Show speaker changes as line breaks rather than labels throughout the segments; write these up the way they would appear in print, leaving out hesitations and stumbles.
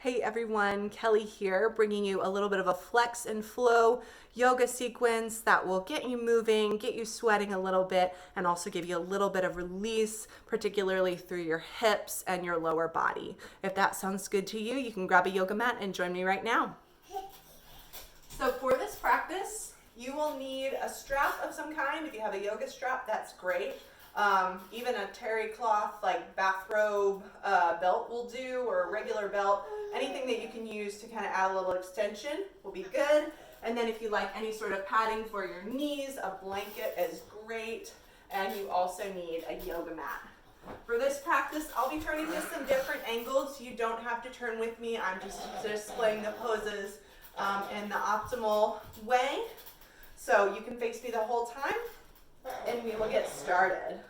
Hey everyone, Kelly here, bringing you a little bit of a flex and flow yoga sequence that will get you moving, get you sweating a little bit, and also give you a little bit of release, particularly through your hips and your lower body. If that sounds good to you, you can grab a yoga mat and join me right now. So for this practice, you will need a strap of some kind. If you have a yoga strap, that's great. Even a terry cloth like bathrobe belt will do, or a regular belt. Anything that you can use to kind of add a little extension will be good. And then if you like any sort of padding for your knees, a blanket is great. And you also need a yoga mat. For this practice, I'll be turning to some different angles. You don't have to turn with me. I'm just displaying the poses in the optimal way. So you can face me the whole time, and we will get started.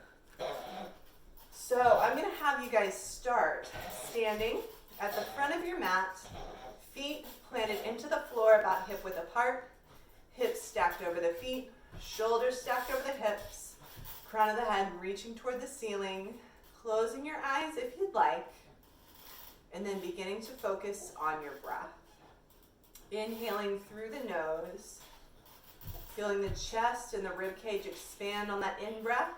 So I'm going to have you guys start standing at the front of your mat, feet planted into the floor about hip width apart, hips stacked over the feet, shoulders stacked over the hips, crown of the head reaching toward the ceiling, closing your eyes if you'd like, and then beginning to focus on your breath. Inhaling through the nose, feeling the chest and the rib cage expand on that in-breath,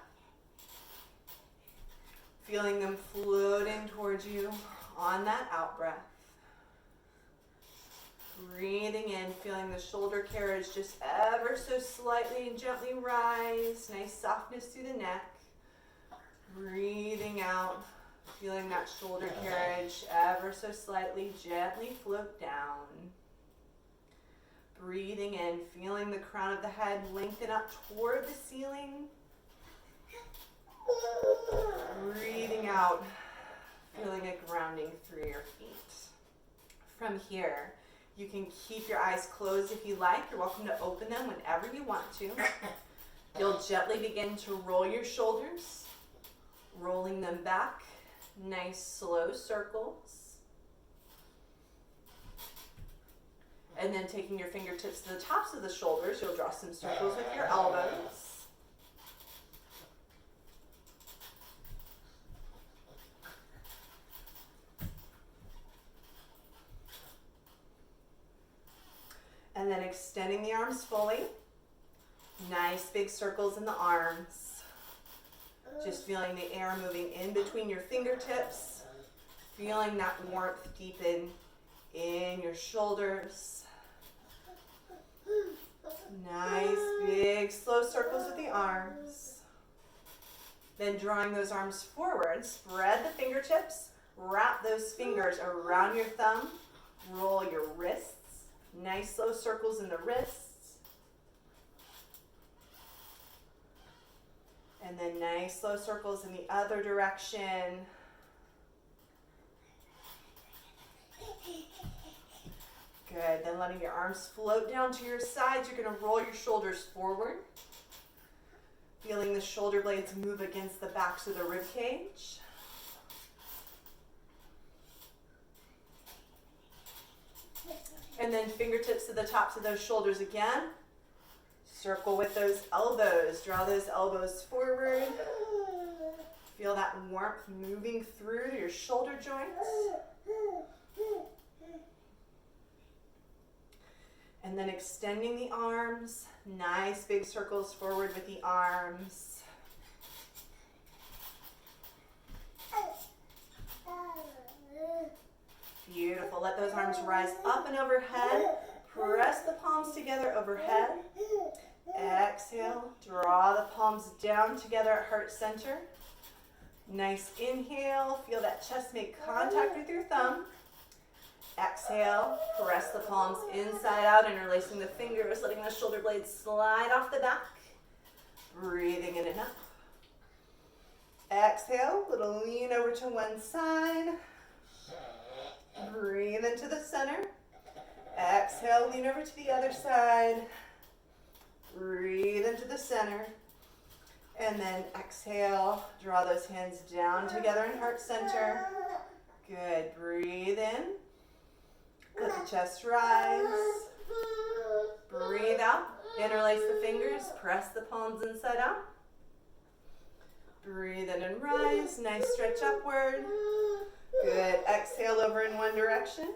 feeling them floating towards you on that out-breath. Breathing in, feeling the shoulder carriage just ever so slightly and gently rise. Nice softness through the neck. Breathing out, feeling that shoulder carriage ever so slightly, gently float down. Breathing in, feeling the crown of the head lengthen up toward the ceiling. Breathing out, feeling a grounding through your feet. From here, you can keep your eyes closed if you like. You're welcome to open them whenever you want to. You'll gently begin to roll your shoulders, rolling them back. Nice slow circles. And then taking your fingertips to the tops of the shoulders, you'll draw some circles with your elbows. And then extending the arms fully. Nice big circles in the arms. Just feeling the air moving in between your fingertips. Feeling that warmth deepen in your shoulders. Nice big slow circles with the arms. Then drawing those arms forward, spread the fingertips, wrap those fingers around your thumb, roll your wrists. Nice slow circles in the wrists. And then nice slow circles in the other direction. Good. Then letting your arms float down to your sides. You're going to roll your shoulders forward. Feeling the shoulder blades move against the backs of the rib cage. And then fingertips to the tops of those shoulders again. Circle with those elbows. Draw those elbows forward. Feel that warmth moving through your shoulder joints. And then extending the arms. Nice big circles forward with the arms. Beautiful. Let those arms rise up and overhead. Press the palms together overhead. Exhale. Draw the palms down together at heart center. Nice inhale. Feel that chest make contact with your thumb. Exhale. Press the palms inside out, interlacing the fingers, letting the shoulder blades slide off the back. Breathing in and up. Exhale. Little lean over to one side. Breathe into the center. Exhale, lean over to the other side. Breathe into the center. And then exhale, draw those hands down together in heart center. Good. Breathe in. Let the chest rise. Breathe out. Interlace the fingers. Press the palms inside out. Breathe in and rise. Nice stretch upward. Good. Exhale over in one direction.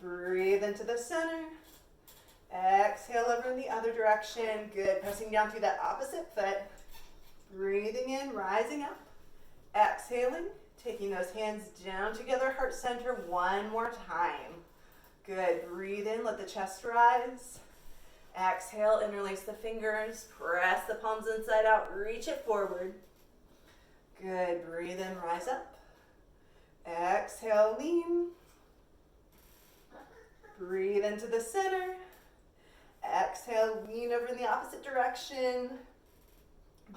Breathe into the center. Exhale over in the other direction. Good. Pressing down through that opposite foot. Breathing in, rising up. Exhaling, taking those hands down together, heart center one more time. Good. Breathe in, let the chest rise. Exhale, interlace the fingers. Press the palms inside out. Reach it forward. Good. Breathe in, rise up. Exhale, lean. Breathe into the center. Exhale, lean over in the opposite direction.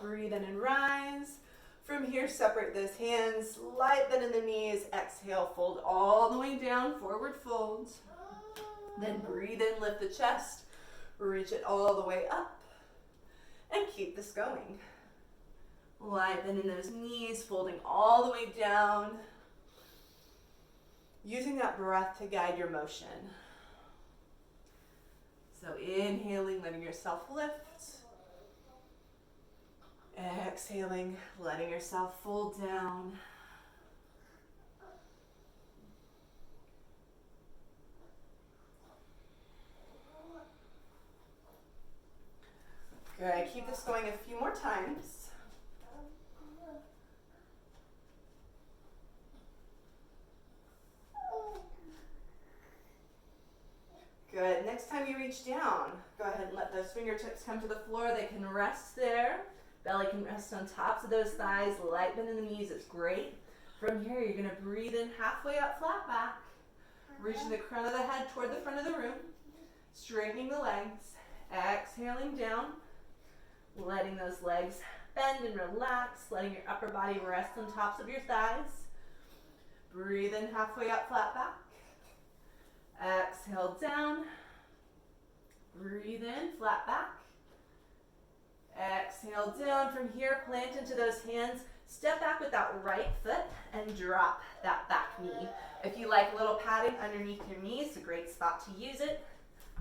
Breathe in and rise. From here, separate those hands, light bend in the knees. Exhale, fold all the way down, forward fold. Then breathe in, lift the chest, reach it all the way up, and keep this going. Light bend in those knees, folding all the way down. Using that breath to guide your motion. So inhaling, letting yourself lift. Exhaling, letting yourself fold down. Good. Keep this going a few more times. Good. Next time you reach down, go ahead and let those fingertips come to the floor. They can rest there. Belly can rest on tops of those thighs. Light bend in the knees. It's great. From here, you're going to breathe in halfway up, flat back. Reaching the crown of the head toward the front of the room. Straightening the legs. Exhaling down. Letting those legs bend and relax. Letting your upper body rest on tops of your thighs. Breathe in halfway up, flat back. Exhale down. Breathe in, flat back. Exhale down. From here, plant into those hands. Step back with that right foot and drop that back knee. If you like a little padding underneath your knees, it's a great spot to use it.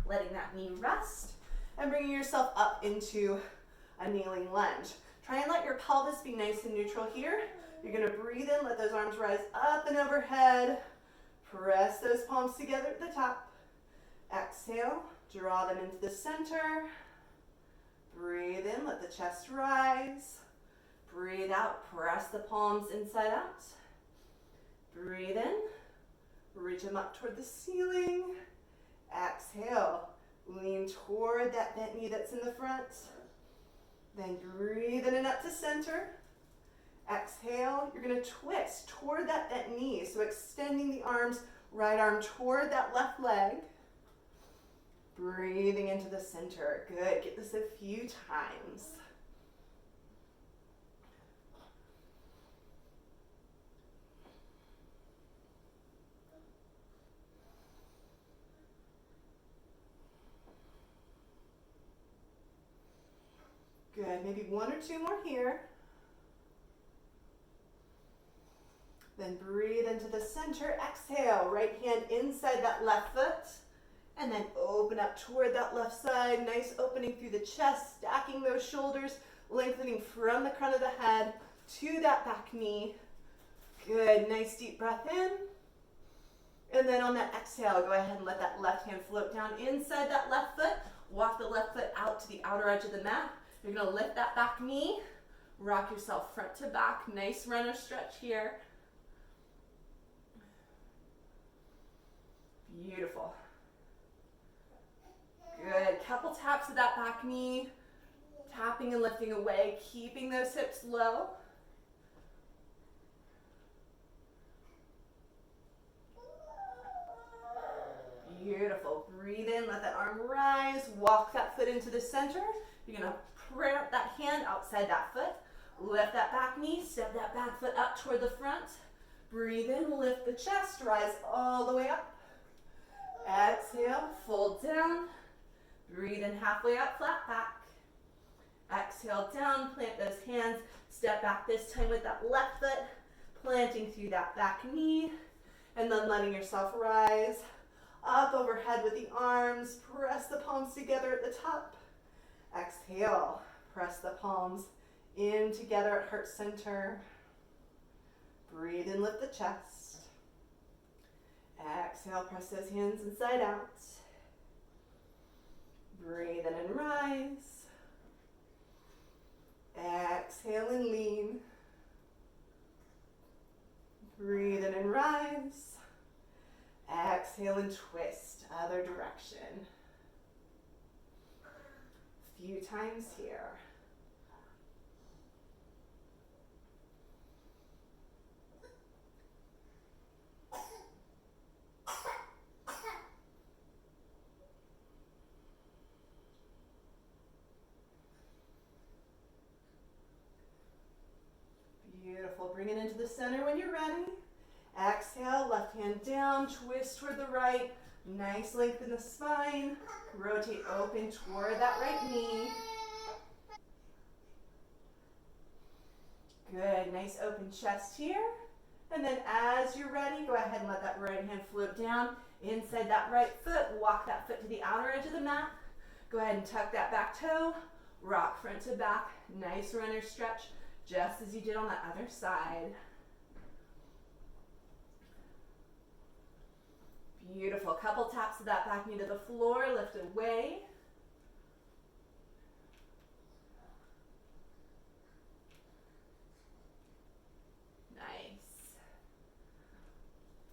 Letting that knee rest and bringing yourself up into a kneeling lunge. Try and let your pelvis be nice and neutral here. You're going to breathe in, let those arms rise up and overhead. Press those palms together at the top. Exhale, draw them into the center. Breathe in, let the chest rise. Breathe out, press the palms inside out. Breathe in, reach them up toward the ceiling. Exhale, lean toward that bent knee that's in the front. Then breathe in and up to center. Exhale, you're going to twist toward that bent knee. So extending the arms, right arm toward that left leg. Breathing into the center. Good. Get this a few times. Good. Maybe one or two more here. Then breathe into the center. Exhale. Right hand inside that left foot. And then open up toward that left side. Nice opening through the chest. Stacking those shoulders. Lengthening from the crown of the head to that back knee. Good. Nice deep breath in. And then on that exhale, go ahead and let that left hand float down inside that left foot. Walk the left foot out to the outer edge of the mat. You're going to lift that back knee. Rock yourself front to back. Nice runner stretch here. Beautiful. Good. Couple taps of that back knee. Tapping and lifting away. Keeping those hips low. Beautiful. Breathe in. Let that arm rise. Walk that foot into the center. You're going to plant that hand outside that foot. Lift that back knee. Step that back foot up toward the front. Breathe in. Lift the chest. Rise all the way up. Exhale. Fold down. Breathe in halfway up. Flat back. Exhale down. Plant those hands. Step back this time with that left foot. Planting through that back knee. And then letting yourself rise. Up overhead with the arms. Press the palms together at the top. Exhale. Press the palms in together at heart center. Breathe in, lift the chest. Exhale, press those hands inside out. Breathe in and rise. Exhale and lean. Breathe in and rise. Exhale and twist, other direction. A few times here. Beautiful. Bring it into the center when you're ready. Exhale, left hand down, twist toward the right. Nice length in the spine. Rotate open toward that right knee. Good, nice open chest here. And then as you're ready, go ahead and let that right hand float down inside that right foot. Walk that foot to the outer edge of the mat. Go ahead and tuck that back toe. Rock front to back. Nice runner stretch, just as you did on the other side. Beautiful. Couple taps of that back knee to the floor. Lift away. Nice.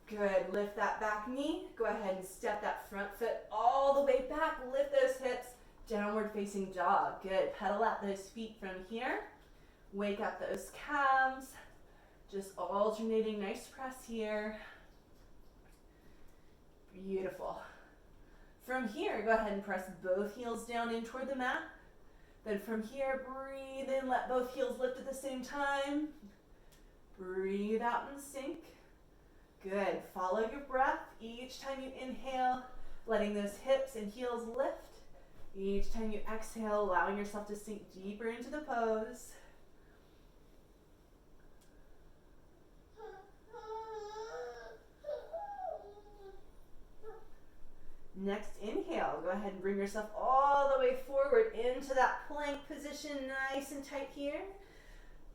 Good. Lift that back knee. Go ahead and step that front foot all the way back. Lift those hips. Downward facing dog. Good. Pedal out those feet from here. Wake up those calves. Just alternating. Nice press here. Beautiful. From here, go ahead and press both heels down in toward the mat. Then from here, breathe in, let both heels lift at the same time. Breathe out and sink. Good. Follow your breath. Each time you inhale, letting those hips and heels lift. Each time you exhale, allowing yourself to sink deeper into the pose. Next inhale, go ahead and bring yourself all the way forward into that plank position, nice and tight here.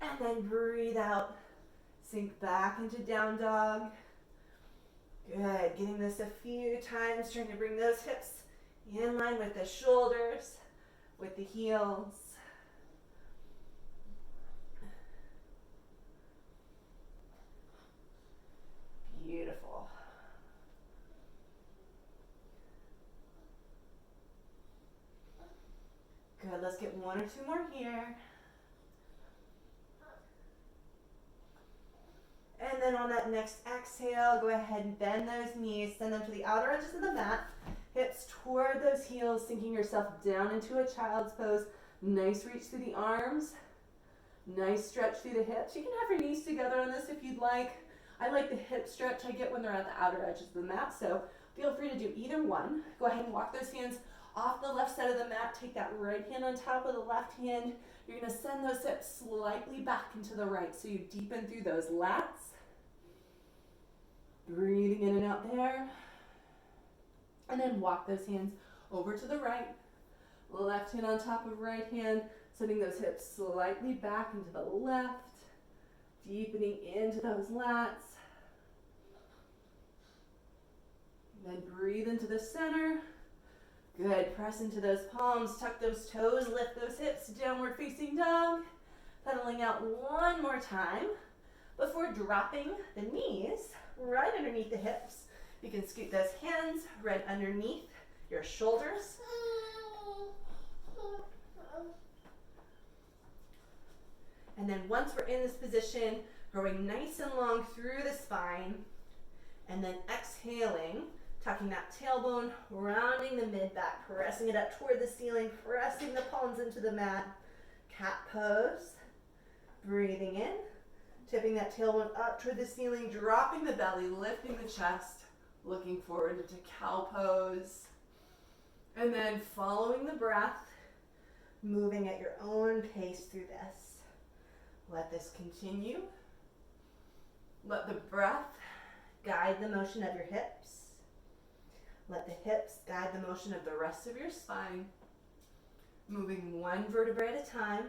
And then breathe out, sink back into down dog. Good, getting this a few times, trying to bring those hips in line with the shoulders, with the heels. Beautiful. Good, let's get one or two more here. And then on that next exhale, go ahead and bend those knees, send them to the outer edges of the mat. Hips toward those heels, sinking yourself down into a child's pose. Nice reach through the arms. Nice stretch through the hips. You can have your knees together on this if you'd like. I like the hip stretch I get when they're at the outer edges of the mat, so feel free to do either one. Go ahead and walk those hands off the left side of the mat. Take that right hand on top of the left hand. You're going to send those hips slightly back into the right, so you deepen through those lats. Breathing in and out there. And then walk those hands over to the right. Left hand on top of right hand, sending those hips slightly back into the left. Deepening into those lats. Then breathe into the center. Good. Press into those palms, tuck those toes, lift those hips, downward facing dog. Pedaling out one more time before dropping the knees right underneath the hips. You can scoot those hands right underneath your shoulders. And then once we're in this position, growing nice and long through the spine, and then exhaling, tucking that tailbone, rounding the mid-back, pressing it up toward the ceiling, pressing the palms into the mat. Cat pose. Breathing in, tipping that tailbone up toward the ceiling, dropping the belly, lifting the chest, looking forward into cow pose. And then following the breath, moving at your own pace through this. Let this continue. Let the breath guide the motion of your hips. Let the hips guide the motion of the rest of your spine. Moving one vertebrae at a time.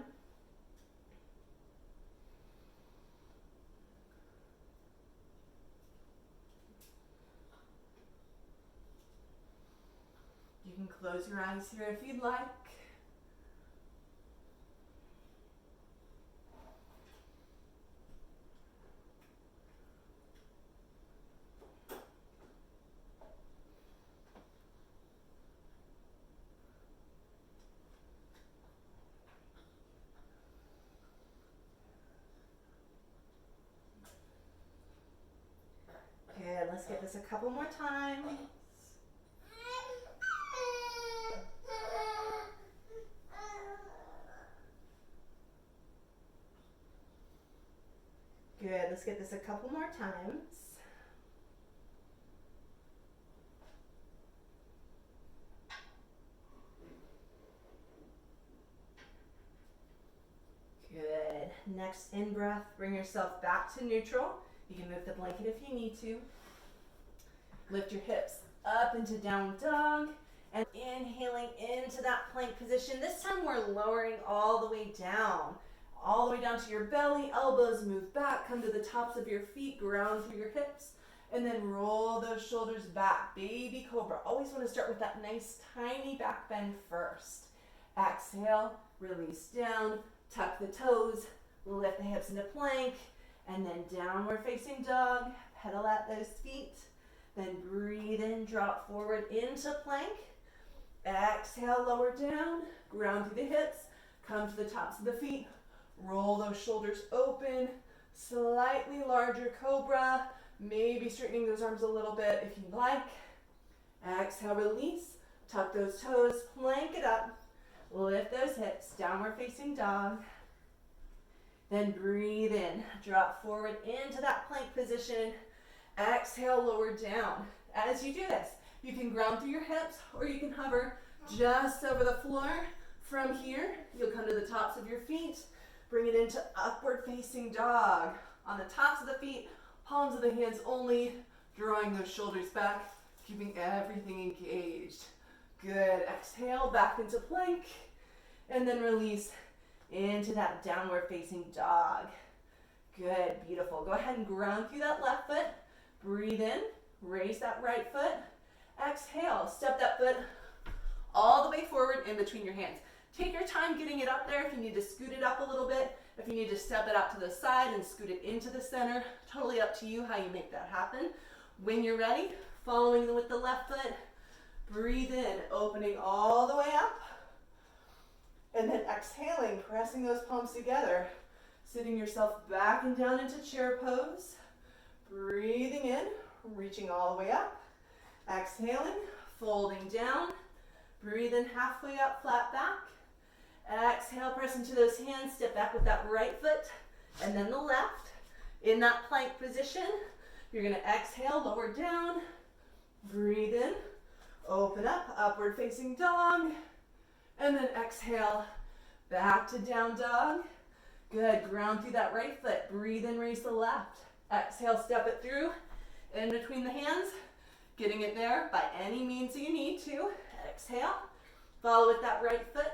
can close your eyes here if you'd like. Good, let's get this a couple more times. Good, let's get this a couple more times. Good, next in breath, bring yourself back to neutral. You can move the blanket if you need to. Lift your hips up into down dog and inhaling into that plank position. This time we're lowering all the way down to your belly. Elbows move back, come to the tops of your feet, ground through your hips, and then roll those shoulders back. Baby cobra. Always want to start with that nice tiny back bend first. Exhale, release down, tuck the toes, lift the hips into plank, and then downward facing dog. Pedal at those feet. Then breathe in, drop forward into plank. Exhale, lower down, ground through the hips, come to the tops of the feet, roll those shoulders open, slightly larger cobra, maybe straightening those arms a little bit if you'd like. Exhale, release, tuck those toes, plank it up, lift those hips, downward facing dog. Then breathe in, drop forward into that plank position. Exhale, lower down. As you do this, you can ground through your hips or you can hover just over the floor. From here, you'll come to the tops of your feet, bring it into upward facing dog. On the tops of the feet, palms of the hands only, drawing those shoulders back, keeping everything engaged. Good, exhale, back into plank, and then release into that downward facing dog. Good, beautiful. Go ahead and ground through that left foot. Breathe in, raise that right foot. Exhale, step that foot all the way forward in between your hands. Take your time getting it up there. If you need to scoot it up a little bit, if you need to step it out to the side and scoot it into the center, totally up to you how you make that happen. When you're ready, following with the left foot, breathe in, opening all the way up. And then exhaling, pressing those palms together, sitting yourself back and down into chair pose. Breathing in, reaching all the way up. Exhaling, folding down. Breathe in halfway up, flat back. Exhale, press into those hands, step back with that right foot and then the left. In that plank position, you're gonna exhale, lower down. Breathe in, open up, upward facing dog. And then exhale, back to down dog. Good, ground through that right foot. Breathe in, raise the left. Exhale, step it through, in between the hands, getting it there by any means you need to. Exhale, follow with that right foot.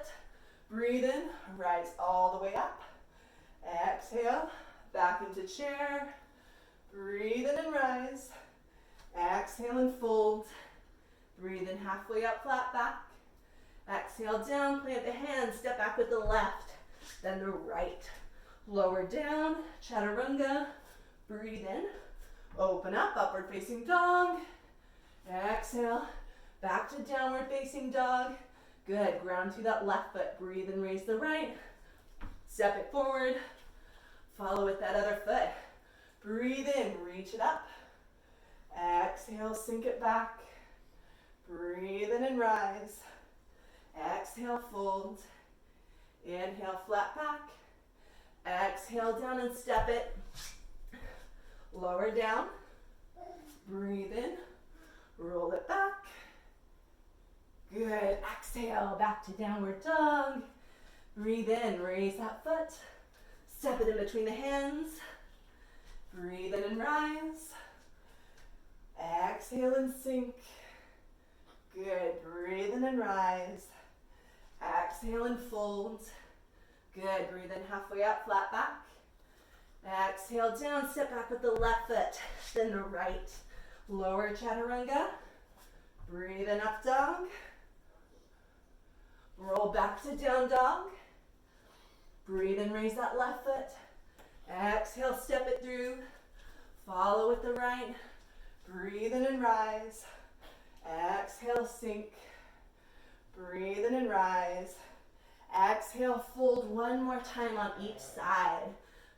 Breathe in, rise all the way up. Exhale, back into chair. Breathe in and rise. Exhale and fold. Breathe in halfway up, flat back. Exhale down, plant the hands, step back with the left, then the right. Lower down, chaturanga. Breathe in, open up, upward facing dog. Exhale, back to downward facing dog. Good, ground through that left foot. Breathe and raise the right. Step it forward. Follow with that other foot. Breathe in, reach it up. Exhale, sink it back. Breathe in and rise. Exhale, fold. Inhale, flat back. Exhale, down and step it. Lower down. Breathe in. Roll it back. Good. Exhale, back to downward dog. Breathe in, raise that foot. Step it in between the hands. Breathe in and rise. Exhale and sink. Good. Breathe in and rise. Exhale and fold. Good. Breathe in halfway up, flat back. Exhale down, step back with the left foot, then the right. Lower chaturanga. Breathe in, up dog. Roll back to down dog. Breathe and raise that left foot. Exhale, step it through. Follow with the right. Breathe in and rise. Exhale, sink. Breathe in and rise. Exhale, fold one more time on each side.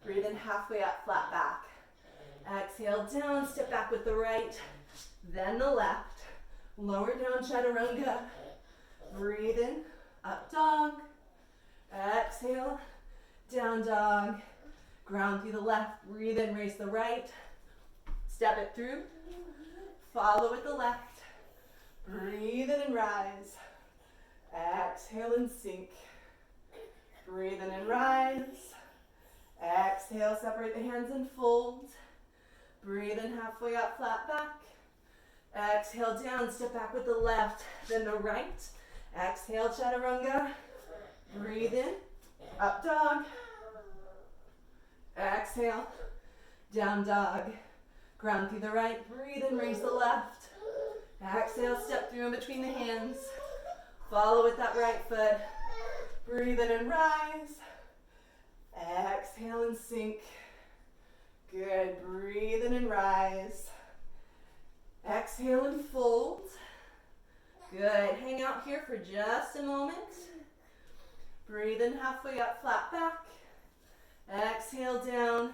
Breathe in halfway up, flat back. Exhale, down, step back with the right, then the left. Lower down, chaturanga. Breathe in, up dog. Exhale, down dog. Ground through the left, breathe in, raise the right. Step it through. Follow with the left. Breathe in and rise. Exhale and sink. Breathe in and rise. Exhale, separate the hands and fold. Breathe in halfway up, flat back. Exhale, down, step back with the left, then the right. Exhale, chaturanga. Breathe in, up dog. Exhale, down dog. Ground through the right, breathe and raise the left. Exhale, step through in between the hands. Follow with that right foot. Breathe in and rise. Exhale and sink. Good. Breathe in and rise. Exhale and fold. Good. Hang out here for just a moment. Breathe in halfway up, flat back. Exhale down.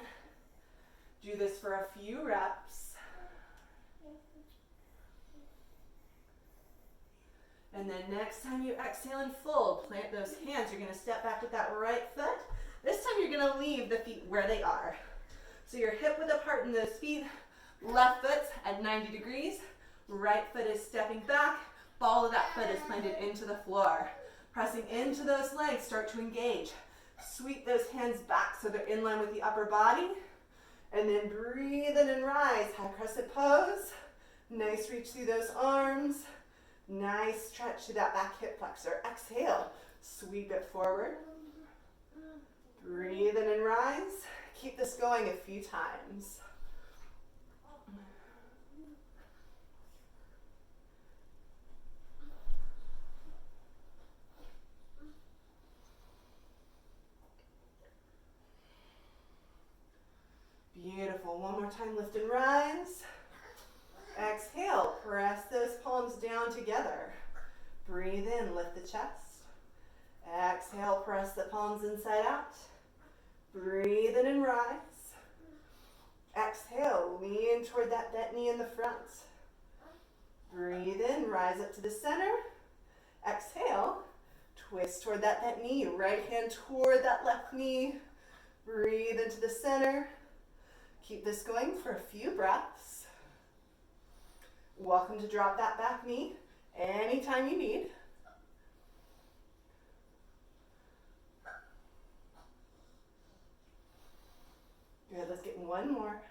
Do this for a few reps. And then next time you exhale and fold, plant those hands. You're going to step back with that right foot. This time you're going to leave the feet where they are. So you're hip width apart in those feet. Left foot's at 90 degrees. Right foot is stepping back. Ball of that foot is planted into the floor. Pressing into those legs, start to engage. Sweep those hands back so they're in line with the upper body. And then breathe in and rise. High crescent pose. Nice reach through those arms. Nice stretch to that back hip flexor. Exhale. Sweep it forward. Breathe in and rise. Keep this going a few times. Beautiful. One more time, lift and rise. Exhale, press those palms down together. Breathe in, lift the chest. Exhale, press the palms inside out. Breathe in and rise. Exhale, lean toward that bent knee in the front. Breathe in, rise up to the center. Exhale, twist toward that bent knee. Right hand toward that left knee. Breathe into the center. Keep this going for a few breaths. Welcome to drop that back knee anytime you need. Good, let's get one more.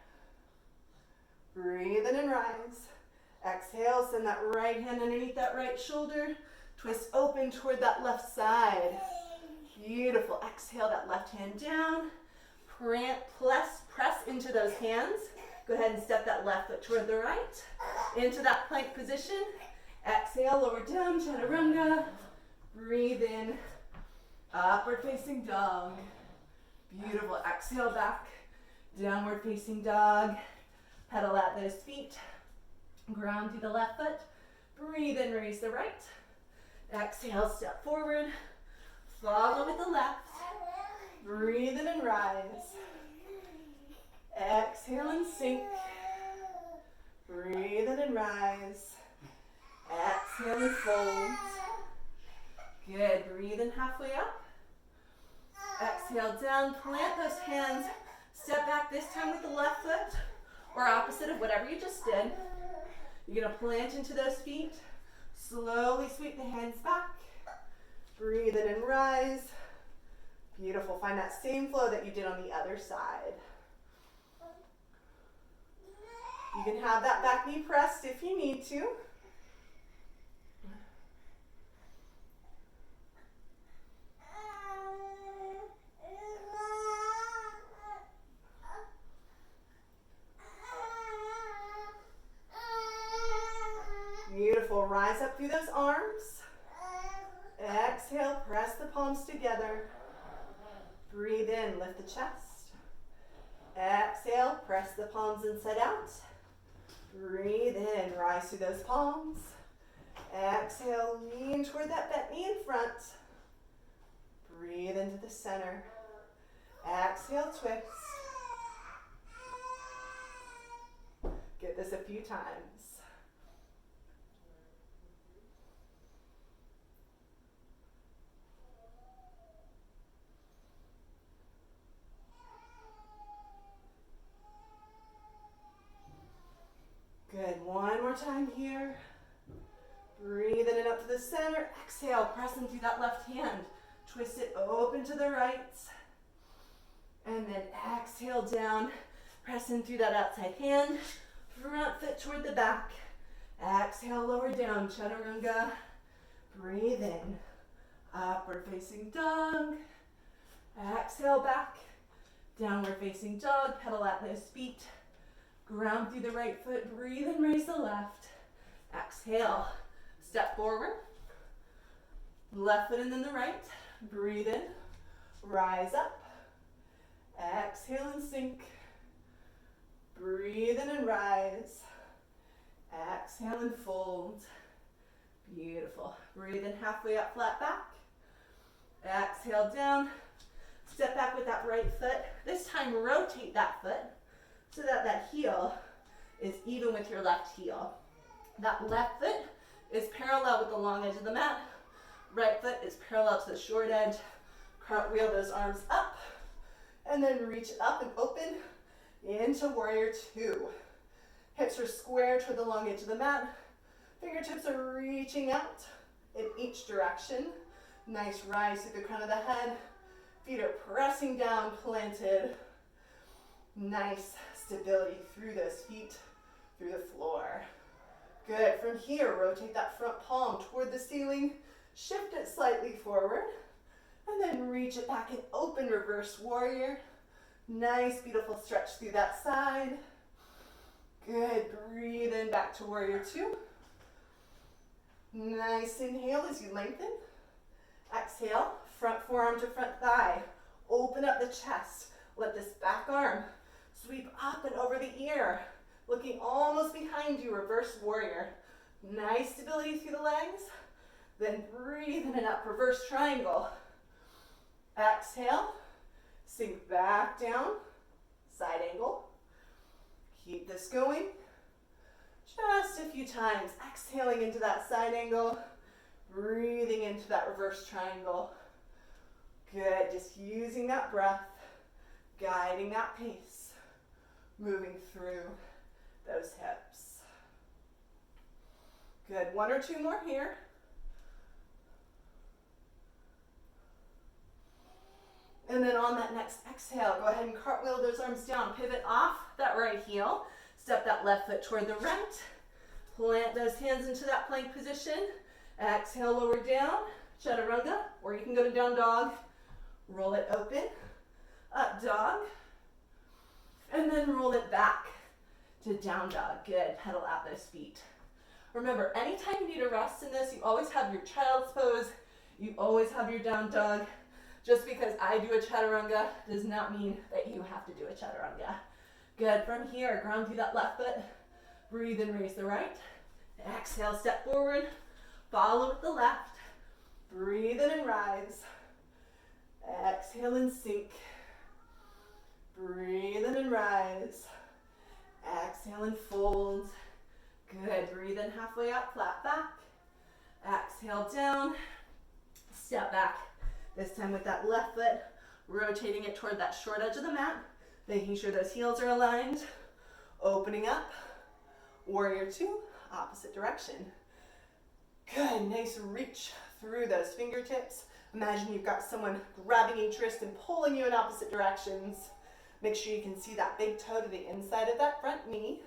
Breathe in and rise. Exhale, send that right hand underneath that right shoulder. Twist open toward that left side. Beautiful. Exhale, that left hand down. Press into those hands. Go ahead and step that left foot toward the right. Into that plank position. Exhale, lower down, chaturanga. Breathe in. Upward facing dog. Beautiful. Exhale back. Downward facing dog. Pedal out those feet. Ground through the left foot. Breathe in, raise the right. Exhale, step forward. Follow with the left. Breathe in and rise. Exhale and sink. Breathe in and rise. Exhale and fold. Good. Breathe in halfway up. Exhale down. Plant those hands. Step back this time with the left foot, or opposite of whatever you just did. You're going to plant into those feet. Slowly sweep the hands back. Breathe in and rise. Beautiful. Find that same flow that you did on the other side. You can have that back knee pressed if you need to. Beautiful. Rise up through those arms. Exhale, press the palms together. Breathe in, lift the chest. Exhale, press the palms inside out. Breathe in, rise through those palms. Exhale, lean toward that bent knee in front. Breathe into the center. Exhale, twist. Get this a few times. Good, one more time here. Breathe in and up to the center. Exhale, pressing through that left hand. Twist it open to the right. And then exhale down, pressing through that outside hand. Front foot toward the back. Exhale, lower down, chaturanga. Breathe in. Upward facing dog. Exhale back. Downward facing dog. Pedal at those feet. Ground through the right foot. Breathe and raise the left. Exhale. Step forward. Left foot and then the right. Breathe in. Rise up. Exhale and sink. Breathe in and rise. Exhale and fold. Beautiful. Breathe in halfway up, flat back. Exhale down. Step back with that right foot. This time rotate that foot so that that heel is even with your left heel. That left foot is parallel with the long edge of the mat. Right foot is parallel to the short edge. Cartwheel those arms up and then reach up and open into warrior two. Hips are square toward the long edge of the mat. Fingertips are reaching out in each direction. Nice rise through the crown of the head. Feet are pressing down, planted. Nice stability through those feet, through the floor. Good. From here, rotate that front palm toward the ceiling. Shift it slightly forward. And then reach it back and open, reverse warrior. Nice, beautiful stretch through that side. Good. Breathe in back to warrior two. Nice inhale as you lengthen. Exhale, front forearm to front thigh. Open up the chest. Let this back arm sweep up and over the ear. Looking almost behind you, reverse warrior. Nice stability through the legs. Then breathe in and up, reverse triangle. Exhale, sink back down, side angle. Keep this going. Just a few times, exhaling into that side angle, breathing into that reverse triangle. Good, just using that breath, guiding that pace, moving through those hips. Good, one or two more here. And then on that next exhale, go ahead and cartwheel those arms down. Pivot off that right heel. Step that left foot toward the right. Plant those hands into that plank position. Exhale, lower down, chaturanga, or you can go to down dog. Roll it open, up dog, and then roll it back to down dog. Good, pedal out those feet. Remember, anytime you need a rest in this, you always have your child's pose, you always have your down dog. Just because I do a chaturanga does not mean that you have to do a chaturanga. Good, from here, ground through that left foot. Breathe and raise the right. Exhale, step forward. Follow with the left. Breathe in and rise. Exhale and sink. Breathe in and rise. Exhale and fold. Good, breathe in halfway up, flat back. Exhale down. Step back. This time with that left foot, rotating it toward that short edge of the mat, making sure those heels are aligned. Opening up, warrior two, opposite direction. Good, nice reach through those fingertips. Imagine you've got someone grabbing each wrist and pulling you in opposite directions. Make sure you can see that big toe to the inside of that front knee.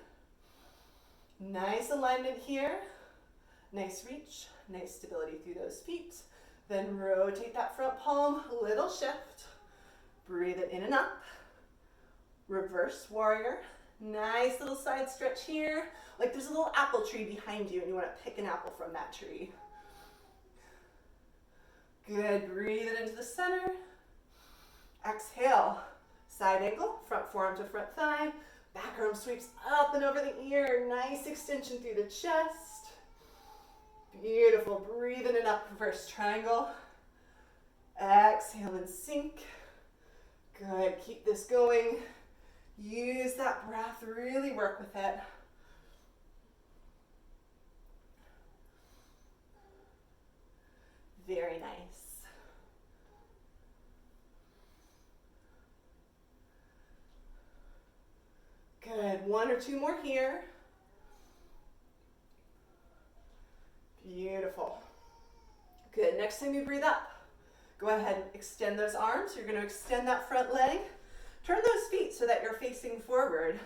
Nice alignment here. Nice reach, nice stability through those feet. Then rotate that front palm, little shift. Breathe it in and up. Reverse warrior. Nice little side stretch here. Like there's a little apple tree behind you and you want to pick an apple from that tree. Good, breathe it into the center. Exhale, side angle, front forearm to front thigh. Back arm sweeps up and over the ear. Nice extension through the chest. Beautiful, breathing it up, reverse triangle. Exhale and sink. Good, keep this going. Use that breath, really work with it. Very nice. Good, one or two more here. Beautiful. Good, next time you breathe up, go ahead and extend those arms. You're going to extend that front leg. Turn those feet so that you're facing forward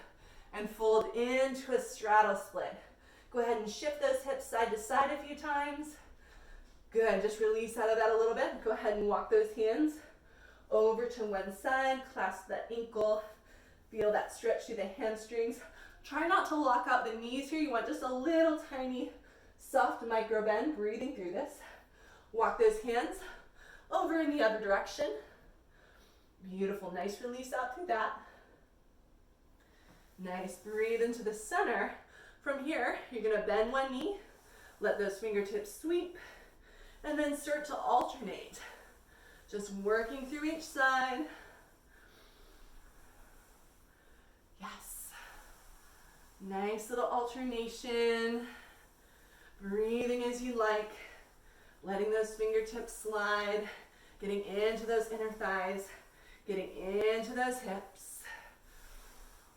and fold into a straddle split. Go ahead and shift those hips side to side a few times. Good, just release out of that a little bit. Go ahead and walk those hands over to one side, clasp that ankle, feel that stretch through the hamstrings. Try not to lock out the knees here. You want just a little tiny soft micro bend, breathing through this. Walk those hands over in the other direction. Beautiful, nice release out through that. Nice, breathe into the center. From here, you're gonna bend one knee, let those fingertips sweep, and then start to alternate. Just working through each side. Yes. Nice little alternation. Breathing as you like, letting those fingertips slide, getting into those inner thighs, getting into those hips.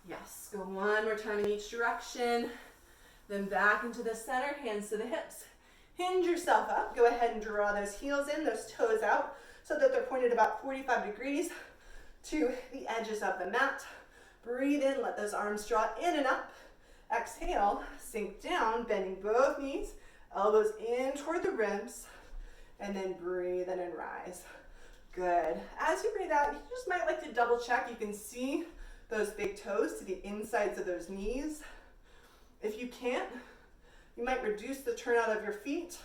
Yes, go one more time in each direction. Then back into the center, hands to the hips. Hinge yourself up. Go ahead and draw those heels in, those toes out, so that they're pointed about 45 degrees to the edges of the mat. Breathe in, let those arms draw in and up. Exhale, sink down, bending both knees, elbows in toward the ribs, and then breathe in and rise. Good. As you breathe out, you just might like to double check. You can see those big toes to the insides of those knees. If you can't, you might reduce the turnout of your feet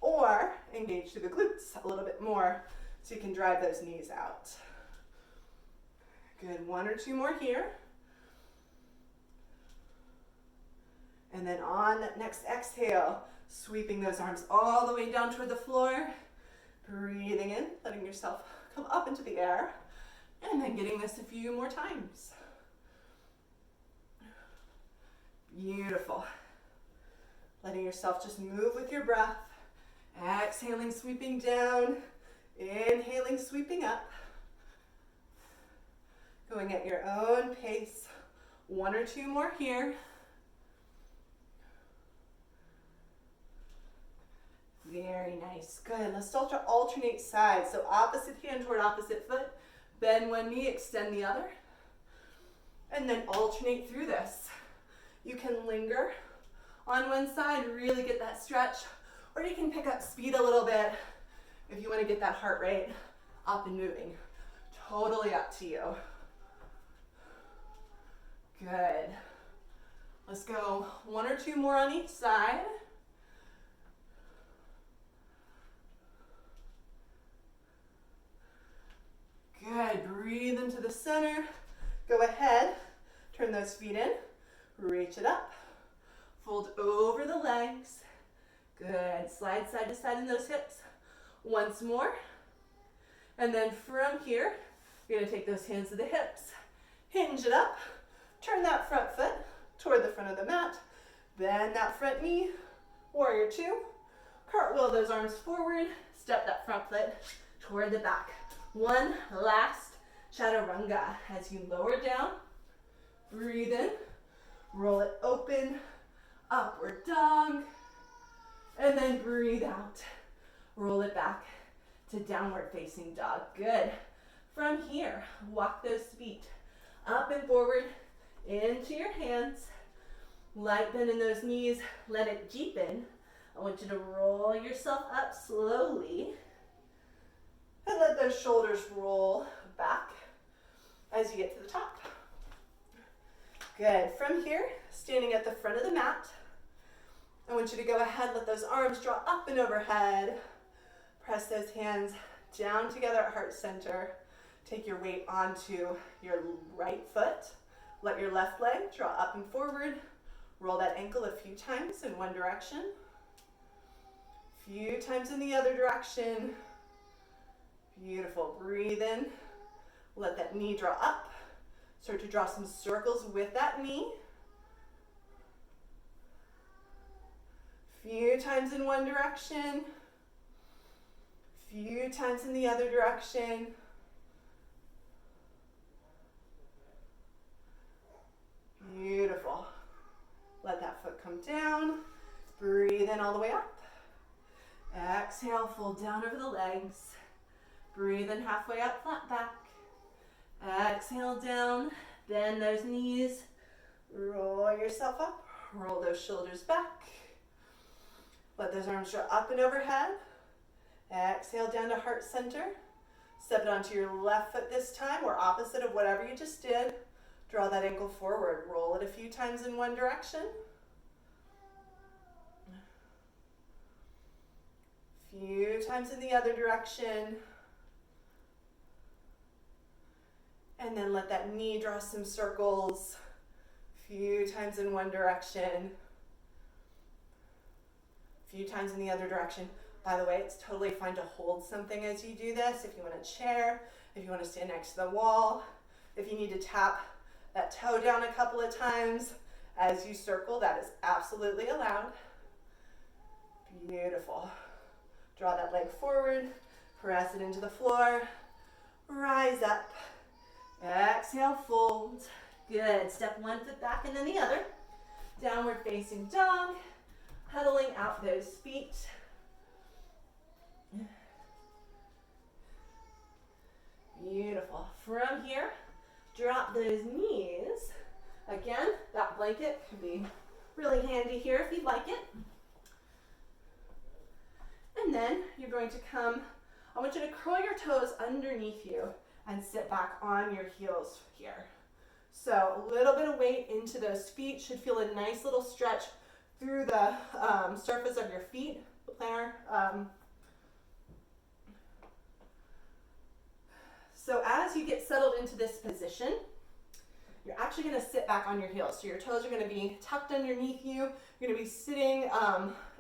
or engage through the glutes a little bit more so you can drive those knees out. Good, one or two more here. And then on that next exhale, sweeping those arms all the way down toward the floor. Breathing in, letting yourself come up into the air. And then getting this a few more times. Beautiful. Letting yourself just move with your breath. Exhaling, sweeping down. Inhaling, sweeping up. Going at your own pace. One or two more here. Very nice. Good. Let's start to alternate sides. So opposite hand toward opposite foot. Bend one knee, extend the other. And then alternate through this. You can linger on one side, really get that stretch, or you can pick up speed a little bit if you want to get that heart rate up and moving. Totally up to you. Good. Let's go one or two more on each side. Good, breathe into the center. Go ahead, turn those feet in, reach it up, fold over the legs. Good, slide side to side in those hips. Once more. And then from here, you're gonna take those hands to the hips, hinge it up, turn that front foot toward the front of the mat, bend that front knee, warrior two, cartwheel those arms forward, step that front foot toward the back. One last chaturanga as you lower down, breathe in, roll it open, upward dog, and then breathe out. Roll it back to downward facing dog. Good. From here, walk those feet up and forward into your hands. Light bend in those knees, let it deepen. I want you to roll yourself up slowly. And let those shoulders roll back as you get to the top. Good. From here, standing at the front of the mat, I want you to go ahead, let those arms draw up and overhead. Press those hands down together at heart center. Take your weight onto your right foot. Let your left leg draw up and forward. Roll that ankle a few times in one direction. Few times in the other direction. Beautiful. Breathe in. Let that knee draw up. Start to draw some circles with that knee. Few times in one direction. Few times in the other direction. Beautiful. Let that foot come down. Breathe in all the way up. Exhale, fold down over the legs. Breathe in halfway up, flat back. Exhale down, bend those knees. Roll yourself up. Roll those shoulders back. Let those arms draw up and overhead. Exhale down to heart center. Step it onto your left foot this time, or opposite of whatever you just did. Draw that ankle forward. Roll it a few times in one direction. Few times in the other direction. And then let that knee draw some circles. Few times in one direction. Few times in the other direction. By the way, it's totally fine to hold something as you do this. If you want a chair, if you want to stand next to the wall, if you need to tap that toe down a couple of times as you circle, that is absolutely allowed. Beautiful. Draw that leg forward, press it into the floor, rise up, exhale, fold. Good. Step one foot back and then the other. Downward facing dog, huddling out those feet. Beautiful. From here, drop those knees. Again, that blanket can be really handy here if you'd like it. And then you're going to come, I want you to curl your toes underneath you and sit back on your heels here. So a little bit of weight into those feet should feel a nice little stretch through the surface of your feet, the plantar. So as you get settled into this position, you're actually going to sit back on your heels. So your toes are going to be tucked underneath you. You're going to be sitting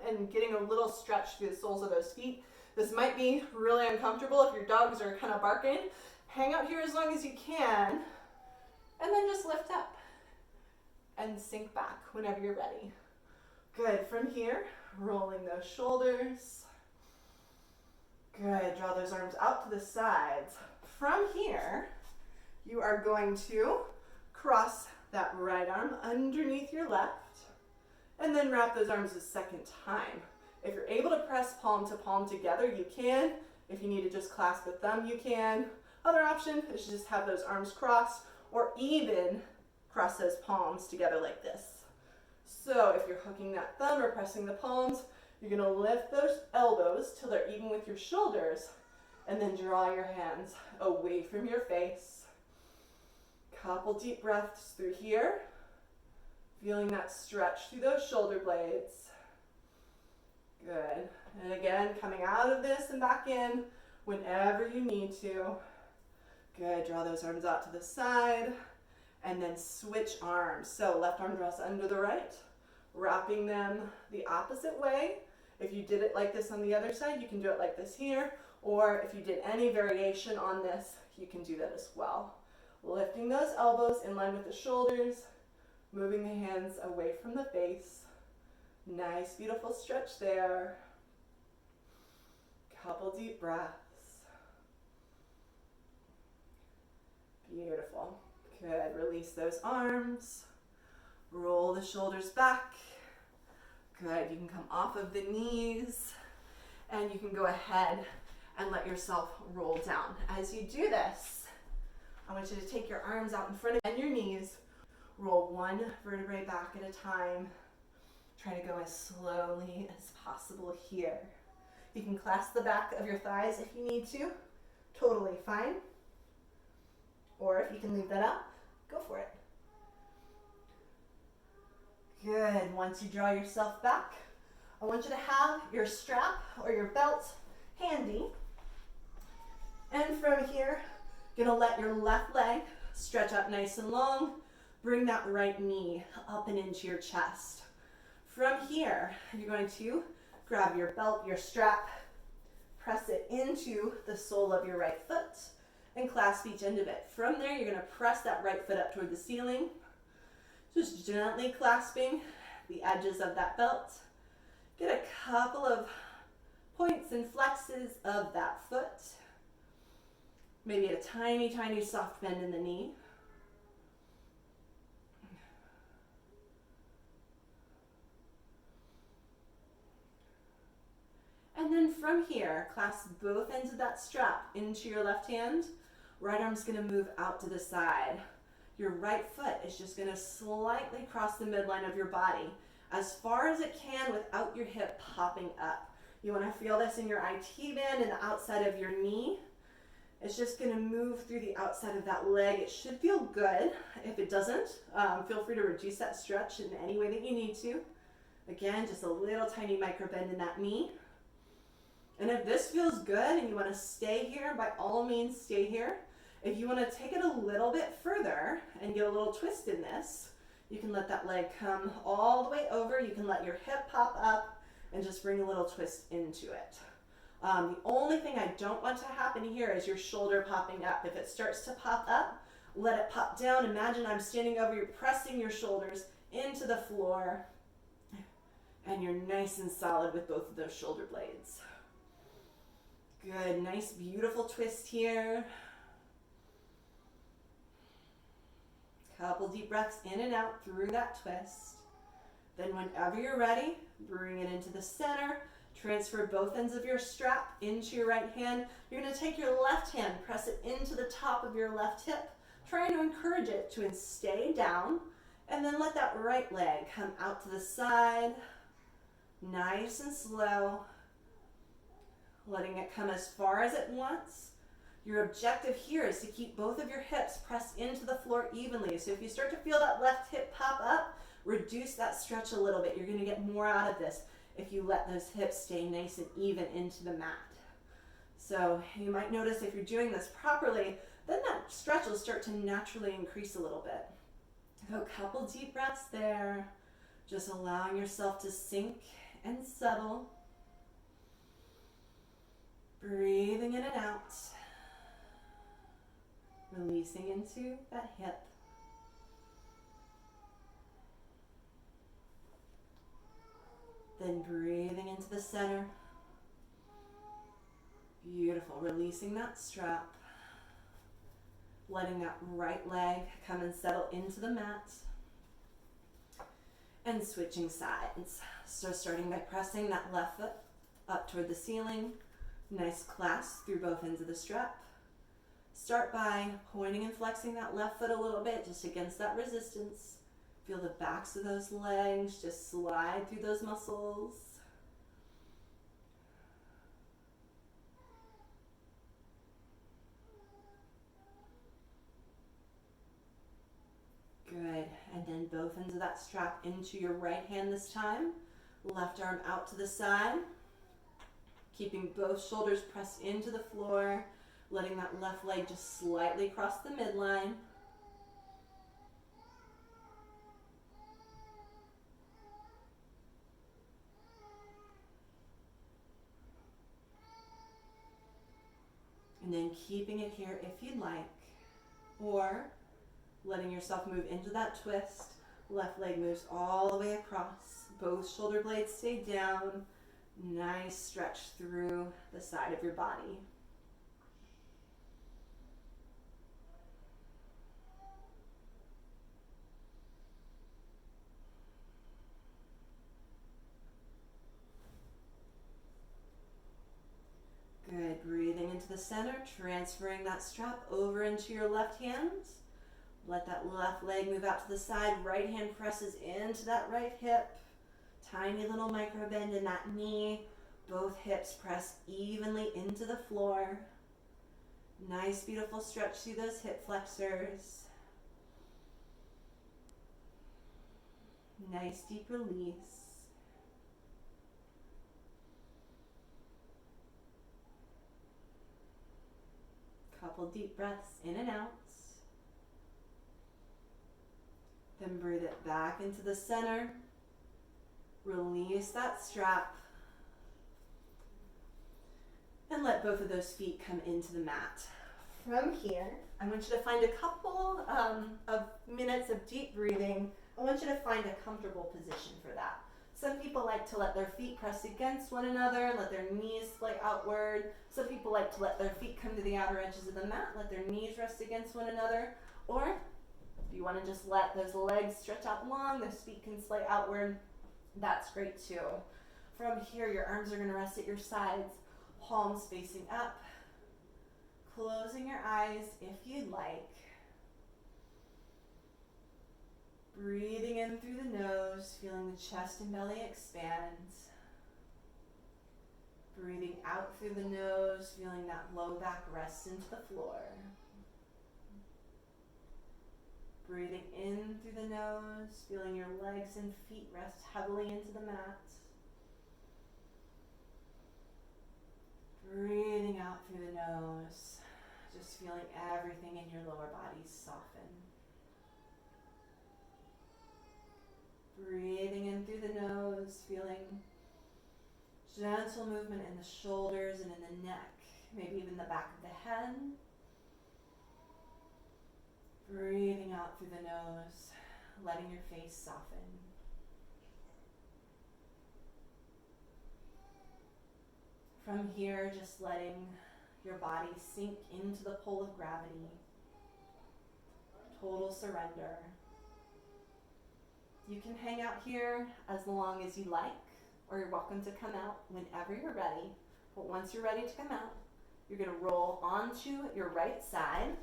and getting a little stretch through the soles of those feet. This might be really uncomfortable if your dogs are kind of barking. Hang out here as long as you can, and then just lift up and sink back whenever you're ready. Good. From here, rolling those shoulders. Good. Draw those arms out to the sides. From here, you are going to cross that right arm underneath your left, and then wrap those arms a second time. If you're able to press palm to palm together, you can. If you need to just clasp a thumb, you can. Other option is to just have those arms crossed, or even cross those palms together like this. So if you're hooking that thumb or pressing the palms, you're going to lift those elbows till they're even with your shoulders, and then draw your hands away from your face. Couple deep breaths through here. Feeling that stretch through those shoulder blades. Good. And again, coming out of this and back in whenever you need to. Good. Draw those arms out to the side. And then switch arms. So left arm draws under the right, wrapping them the opposite way. If you did it like this on the other side, you can do it like this here. Or if you did any variation on this, you can do that as well. Lifting those elbows in line with the shoulders, moving the hands away from the face. Nice, beautiful stretch there. Couple deep breaths. Beautiful. Good. Release those arms. Roll the shoulders back. Good. You can come off of the knees, and you can go ahead and let yourself roll down. As you do this, I want you to take your arms out in front of you and your knees. Roll one vertebrae back at a time. Try to go as slowly as possible here. You can clasp the back of your thighs if you need to. Totally fine. Or if you can leave that up, go for it. Good. Once you draw yourself back, I want you to have your strap or your belt handy. And from here, you're gonna let your left leg stretch up nice and long. Bring that right knee up and into your chest. From here, you're going to grab your belt, your strap, press it into the sole of your right foot, and clasp each end of it. From there, you're gonna press that right foot up toward the ceiling, just gently clasping the edges of that belt. Get a couple of points and flexes of that foot. Maybe a tiny, tiny soft bend in the knee. And then from here, clasp both ends of that strap into your left hand. Right arm's gonna move out to the side. Your right foot is just gonna slightly cross the midline of your body as far as it can without your hip popping up. You wanna feel this in your IT band and the outside of your knee. It's just gonna move through the outside of that leg. It should feel good. If it doesn't, feel free to reduce that stretch in any way that you need to. Again, just a little tiny micro bend in that knee. And if this feels good and you want to stay here, by all means stay here. If you want to take it a little bit further and get a little twist in this, you can let that leg come all the way over. You can let your hip pop up and just bring a little twist into it. The only thing I don't want to happen here is your shoulder popping up. If it starts to pop up, let it pop down. Imagine I'm standing over you, pressing your shoulders into the floor, and you're nice and solid with both of those shoulder blades. Good, nice, beautiful twist here. Couple deep breaths in and out through that twist. Then whenever you're ready, bring it into the center. Transfer both ends of your strap into your right hand. You're gonna take your left hand, press it into the top of your left hip, trying to encourage it to stay down, and then let that right leg come out to the side, nice and slow. Letting it come as far as it wants. Your objective here is to keep both of your hips pressed into the floor evenly. So if you start to feel that left hip pop up, reduce that stretch a little bit. You're gonna get more out of this if you let those hips stay nice and even into the mat. So you might notice if you're doing this properly, then that stretch will start to naturally increase a little bit. So a couple deep breaths there, just allowing yourself to sink and settle. Breathing in and out, releasing into that hip. Then breathing into the center. Beautiful, releasing that strap. Letting that right leg come and settle into the mat. And switching sides. So starting by pressing that left foot up toward the ceiling. Nice clasp through both ends of the strap. Start by pointing and flexing that left foot a little bit just against that resistance. Feel the backs of those legs just slide through those muscles. Good, and then both ends of that strap into your right hand this time. Left arm out to the side. Keeping both shoulders pressed into the floor, letting that left leg just slightly cross the midline. And then keeping it here if you'd like, or letting yourself move into that twist. Left leg moves all the way across. Both shoulder blades stay down. Nice stretch through the side of your body. Good, breathing into the center, transferring that strap over into your left hand. Let that left leg move out to the side, right hand presses into that right hip. Tiny little micro bend in that knee. Both hips press evenly into the floor. Nice, beautiful stretch through those hip flexors. Nice, deep release. couple deep breaths in and out. Then breathe it back into the center. Release that strap. And let both of those feet come into the mat. From here, I want you to find a couple of minutes of deep breathing. I want you to find a comfortable position for that. Some people like to let their feet press against one another, let their knees splay outward. Some people like to let their feet come to the outer edges of the mat, let their knees rest against one another. Or if you want to just let those legs stretch out long, those feet can splay outward, that's great too. From here, your arms are going to rest at your sides, palms facing up, closing your eyes if you'd like. Breathing in through the nose, feeling the chest and belly expand. Breathing out through the nose, feeling that low back rest into the floor. Breathing in through the nose, feeling your legs and feet rest heavily into the mat. Breathing out through the nose, just feeling everything in your lower body soften. Breathing in through the nose, feeling gentle movement in the shoulders and in the neck, maybe even the back of the head. Breathing out through the nose, letting your face soften. From here, just letting your body sink into the pull of gravity. Total surrender. You can hang out here as long as you like, or you're welcome to come out whenever you're ready. But once you're ready to come out, you're going to roll onto your right side,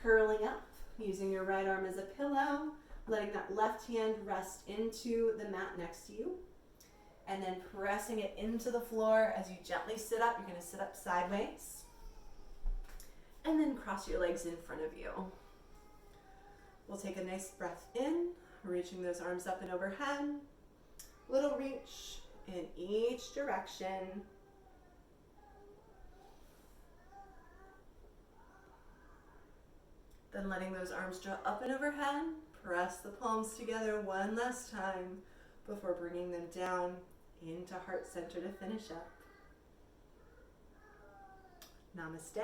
curling up, using your right arm as a pillow, letting that left hand rest into the mat next to you, and then pressing it into the floor as you gently sit up. You're going to sit up sideways, and then cross your legs in front of you. We'll take a nice breath in, reaching those arms up and overhead. Little reach in each direction. Then letting those arms draw up and overhead. Press the palms together one last time before bringing them down into heart center to finish up. Namaste.